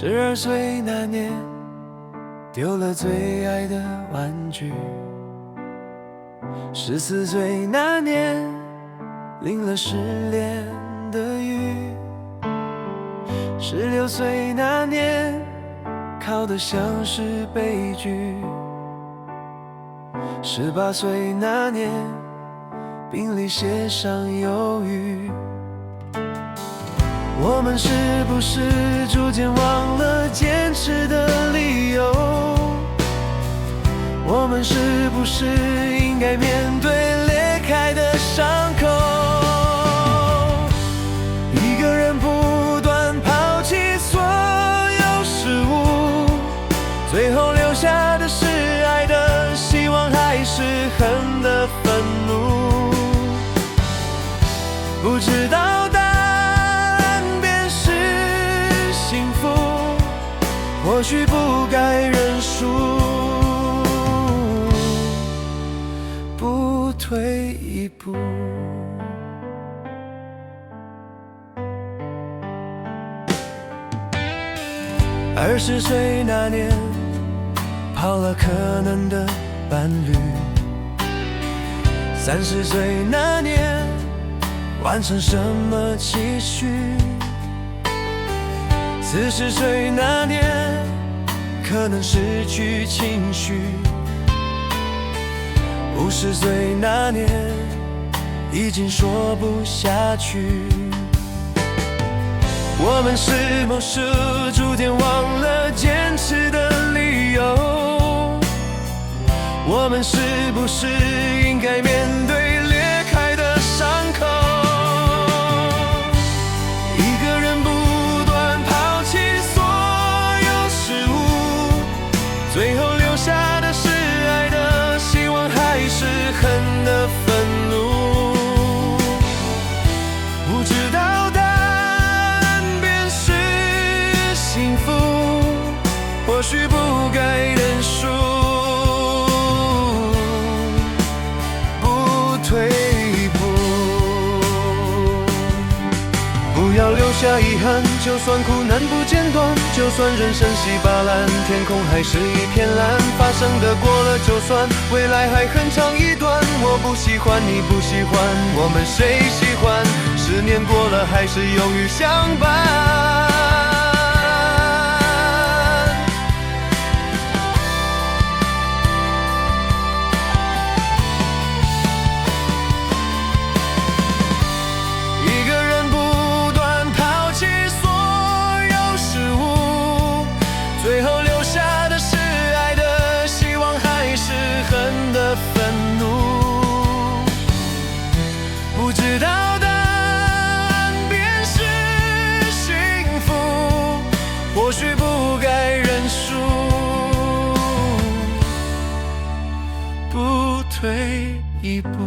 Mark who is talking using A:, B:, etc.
A: 12岁那年，丢了最爱的玩具；14岁那年，淋了失恋的雨；16岁那年，考得像是悲剧；18岁那年，病历写上忧郁。我们是不是逐渐忘了坚持的理由？我们是不是应该面对裂开的伤口？一个人不断抛弃所有事物，最后留下的是爱的希望，还是恨的愤怒？不知道答案便是幸福，或许不该认输，不退一步。20岁那年，跑了可能的伴侣；30岁那年，完成什么期许；40岁那年，可能失去情绪；50岁那年，已经说不下去。我们是否逐渐忘了坚持的理由？我们是不是应该面对裂开的伤口？一个人不断抛弃所有事物，最后留下的是爱的希望，还是恨的愤怒？不知道答案便是幸福，或许不该认输，不退一步。不要留下遗憾，就算苦难不间断，就算人生稀巴烂，天空还是一片蓝。发生的过了就算，未来还很长一段。我不喜欢，你不喜欢，我们谁喜欢？10年过了，还是永远相伴。一个人不断抛弃所有事物，最后留下的是爱的希望，还是恨的愤怒？不知道答案便是幸福，或许不该认输，不退一步。